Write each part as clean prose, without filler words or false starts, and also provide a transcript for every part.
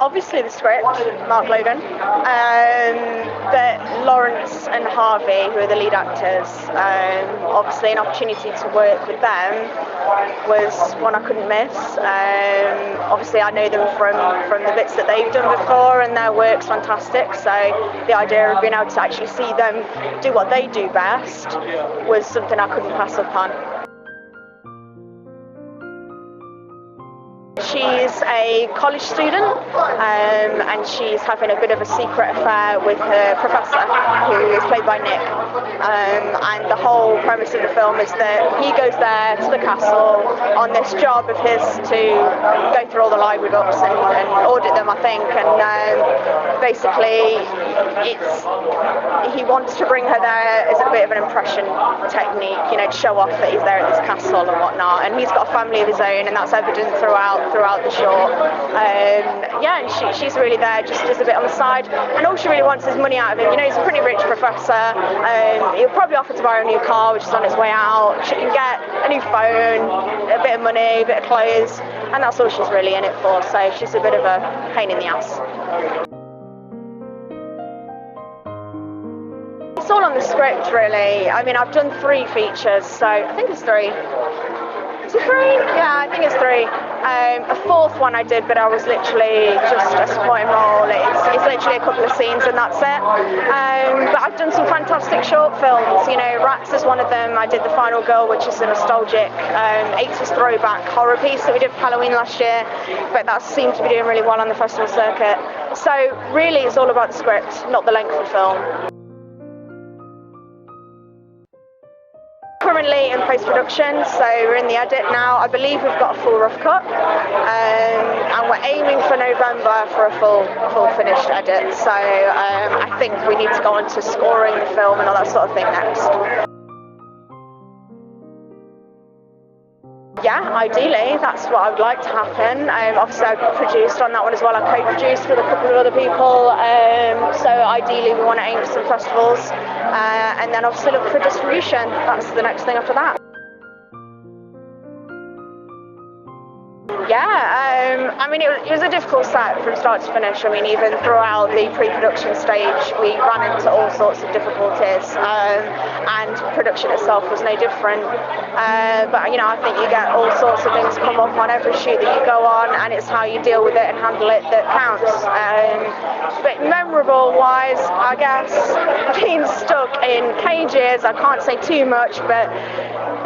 Obviously the script, Mark Logan, but Lawrence and Harvey, who are the lead actors, obviously an opportunity to work with them was one I couldn't miss. Obviously I know them from the bits that they've done before, and their work's fantastic, so the idea of being able to actually see them do what they do best was something I couldn't pass up on. She's a college student, and she's having a bit of a secret affair with her professor, who is played by Nick. And the whole premise of the film is that he goes there to the castle on this job of his to go through all the library books and audit them, I think. And basically, he wants to bring her there as a bit of an impression technique, to show off that he's there at this castle and whatnot. And he's got a family of his own, and that's evident throughout the short. And she's really there just as a bit on the side, and all she really wants is money out of him. He's a pretty rich professor. He'll probably offer to buy her a new car, which is on its way out. She can get a new phone, a bit of money, a bit of clothes, and that's all she's really in it for. So she's a bit of a pain in the ass. It's all on the script, really. I mean, I've done 3 features, so I think it's 3. Is it 3? Yeah, I think it's 3. A 4th one I did, but I was literally just a supporting role. It's literally a couple of scenes and that's it. But I've done some fantastic short films. Rats is one of them. I did The Final Girl, which is a nostalgic 80s throwback horror piece that we did for Halloween last year, but that seemed to be doing really well on the festival circuit. So really it's all about the script, not the length of the film. Currently in post-production, so we're in the edit now. I believe we've got a full rough cut, and we're aiming for November for a full finished edit. So I think we need to go on to scoring the film and all that sort of thing next. Yeah, ideally, that's what I would like to happen. Obviously, I produced on that one as well. I co-produced with a couple of other people. So ideally, we want to aim for some festivals, and then obviously look for distribution. That's the next thing after that. Yeah, I mean, it was a difficult set from start to finish. I mean, even throughout the pre-production stage, we ran into all sorts of difficulties, and production itself was no different. But, I think you get all sorts of things come up on every shoot that you go on, and it's how you deal with it and handle it that counts. But memorable-wise, I guess, being stuck in cages, I can't say too much, but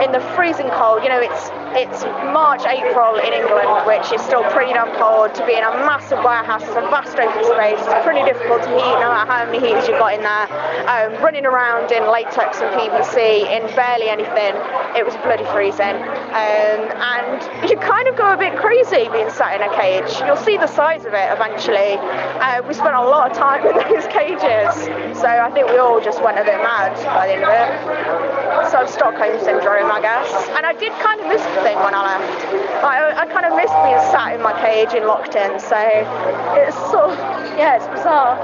in the freezing cold, it's March, April in England, which is still pretty damn cold. To be in a massive warehouse, it's a vast open space, it's pretty difficult to heat no matter how many heaters you've got in there. Running around in latex and PVC in barely anything, it was bloody freezing. And you kind of go a bit crazy being sat in a cage. You'll see the size of it eventually. We spent a lot of time in those cages, so I think we all just went a bit mad by the end of it. So Stockholm syndrome, I guess. And I did kind of miss the thing when I left. I kind of missed being sat in my cage and locked in, so it's sort of, it's bizarre.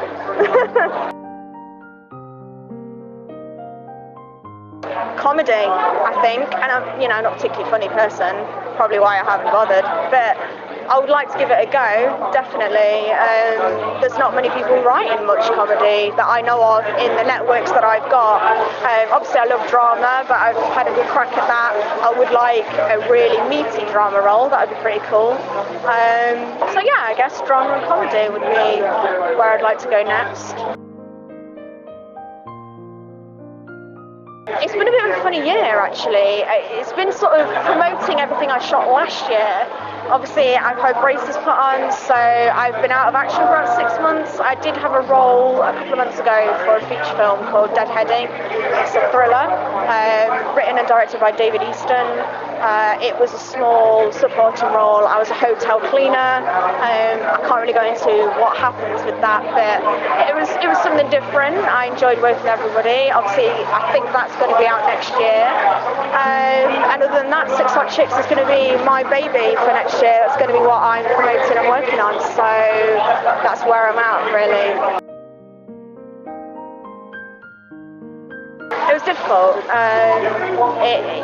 Comedy, I think, and I'm not a particularly funny person, probably why I haven't bothered, but I would like to give it a go, definitely. There's not many people writing much comedy that I know of in the networks that I've got. Obviously I love drama, but I've had a good crack at that. I would like a really meaty drama role, that would be pretty cool. So yeah, I guess drama and comedy would be where I'd like to go next. It's been a bit of a funny year, actually. It's been sort of promoting everything I shot last year. Obviously, I've had braces put on, so I've been out of action for about 6 months. I did have a role a couple of months ago for a feature film called Deadheading. It's a thriller, written and directed by David Easton. It was a small supporting role. I was a hotel cleaner. I can't really go into what happens with that, but it was something different. I enjoyed working with everybody. Obviously, I think that's going to be out next year. And other than that, Six Hot Chicks is going to be my baby for next year. That's going to be what I'm promoting and working on. So that's where I'm at, really. It was difficult difficult.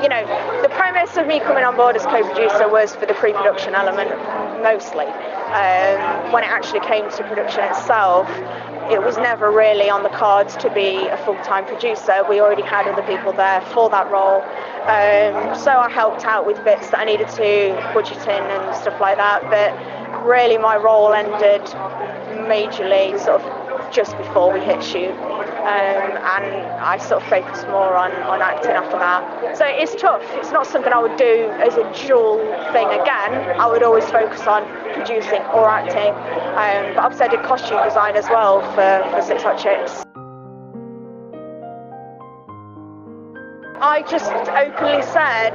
You know, the premise of me coming on board as co-producer was for the pre-production element mostly. When it actually came to production itself, it was never really on the cards to be a full-time producer. We already had other people there for that role. So I helped out with bits that I needed to, budgeting and stuff like that, but really my role ended majorly sort of just before we hit shoot. And I sort of focused more on acting after that. So it's tough. It's not something I would do as a dual thing again. I would always focus on producing or acting. But obviously I did costume design as well for Six Hot Chicks. I just openly said,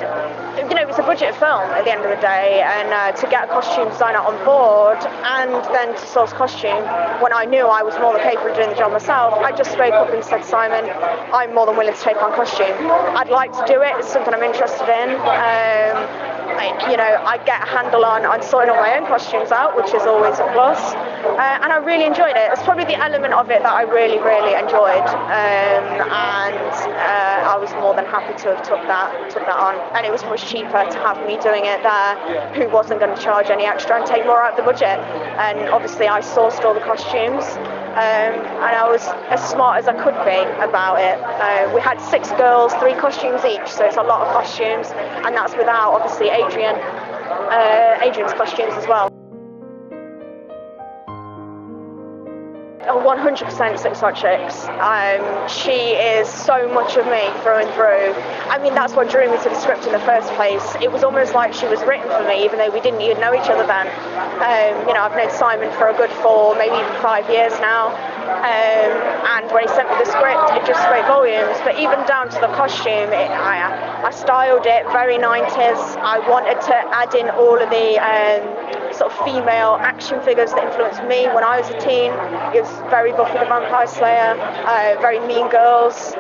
you know, it's a budget film at the end of the day, and to get a costume designer on board and then to source costume, when I knew I was more than capable of doing the job myself, I just spoke up and said, Simon, I'm more than willing to take on costume. I'd like to do it, it's something I'm interested in. You know, I get a handle on sorting all my own costumes out, which is always a plus, and I really enjoyed it. It's probably the element of it that I really enjoyed, and I was more than happy to have took that on, and it was much cheaper to have me doing it there, who wasn't going to charge any extra and take more out of the budget. And obviously I sourced all the costumes, and I was as smart as I could be about it. We had 6 girls, 3 costumes each, so it's a lot of costumes, and that's without obviously Adrian's costumes as well. 100% Six Hot Chicks. She is so much of me through and through. I mean, that's what drew me to the script in the first place. It was almost like she was written for me, even though we didn't even know each other then. You know, I've known Simon for a good 4, maybe even 5 years now. And when he sent me the script, it just spoke volumes. But even down to the costume, I styled it very 90s. I wanted to add in all of the sort of female action figures that influenced me when I was a teen. It was very Buffy the Vampire Slayer, very Mean Girls.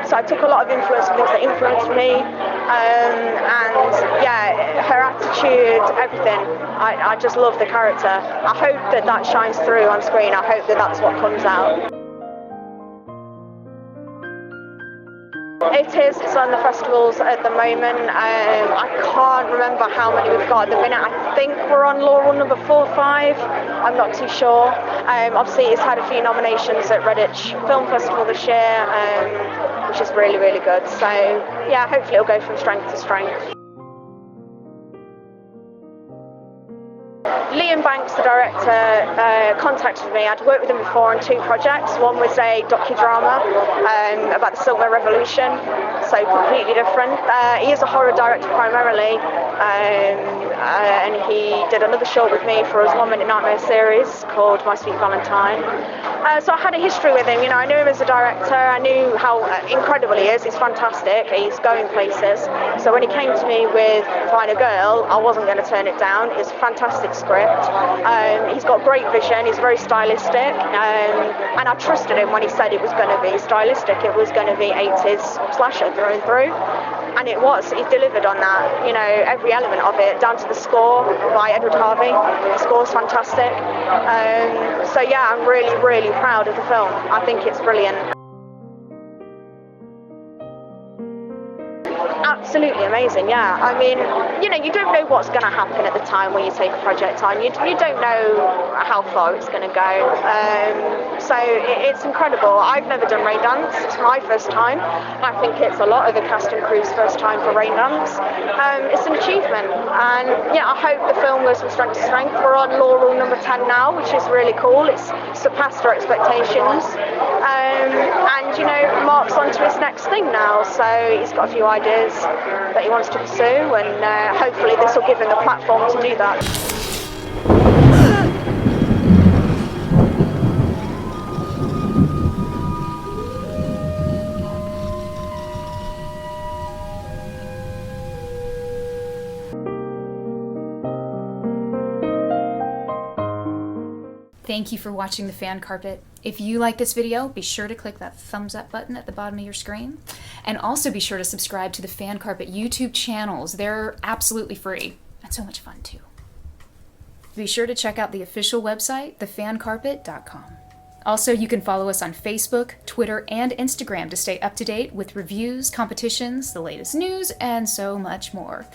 So I took a lot of influence from things that influenced me. And yeah, her attitude, everything. I just love the character. I hope that shines through on screen. I hope that's what comes out. It is. It's on the festivals at the moment. I can't remember how many we've got at the minute. I think we're on law number 4 or 5. I'm not too sure. Obviously, it's had a few nominations at Redditch Film Festival this year, which is really good. So yeah, hopefully it'll go from strength to strength. Liam Banks, the director, contacted me. I'd worked with him before on 2 projects. One was a docudrama about the Silver Revolution, so completely different. He is a horror director primarily, and he did another short with me for his 1 Minute Nightmare series called My Sweet Valentine. So I had a history with him. You know, I knew him as a director. I knew how incredible he is. He's fantastic. He's going places. So when he came to me with Find a Girl, I wasn't going to turn it down. It's a fantastic script. He's got great vision. He's very stylistic, and I trusted him when he said it was going to be stylistic. It was going to be 80s slasher through and through, and it was. He delivered on that. You know, every element of it, down to the score by Edward Harvey. The score's fantastic. So yeah, I'm really proud of the film. I think it's brilliant. Absolutely amazing, yeah. I mean, you know, you don't know what's going to happen at the time when you take a project on. You don't know how far it's going to go. So it's incredible. I've never done Raindance. It's my first time. I think it's a lot of the cast and crew's first time for Raindance. It's an achievement. And yeah, I hope the film goes from strength to strength. We're on law rule number 10 now, which is really cool. It's surpassed our expectations. And, you know, Mark's on to his next thing now. So he's got a few ideas that he wants to pursue, and hopefully this will give him the platform to do that. Thank you for watching The Fan Carpet. If you like this video, be sure to click that thumbs up button at the bottom of your screen. And also be sure to subscribe to the Fan Carpet YouTube channels. They're absolutely free and so much fun too. Be sure to check out the official website, thefancarpet.com. Also, you can follow us on Facebook, Twitter, and Instagram to stay up to date with reviews, competitions, the latest news, and so much more.